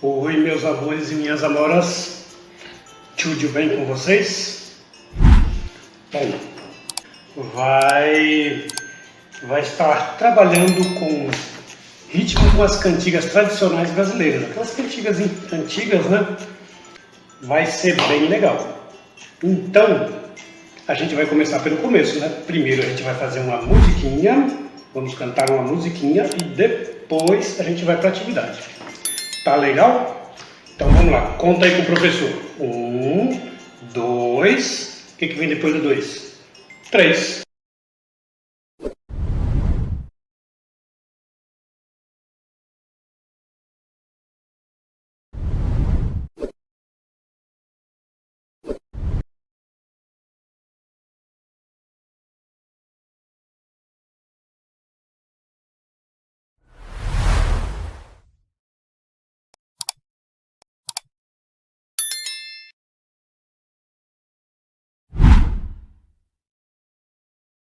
Oi, meus amores e minhas amoras, tudo bem com vocês? Bom, vai estar trabalhando com ritmo com as cantigas tradicionais brasileiras, aquelas cantigas antigas, né? Vai ser bem legal. Então, a gente vai começar pelo começo, né? Primeiro a gente vai fazer uma musiquinha, vamos cantar uma musiquinha e depois a gente vai para a atividade. Tá legal? Então vamos lá, conta aí com o professor. 1, 2, o que vem depois do 2? 3.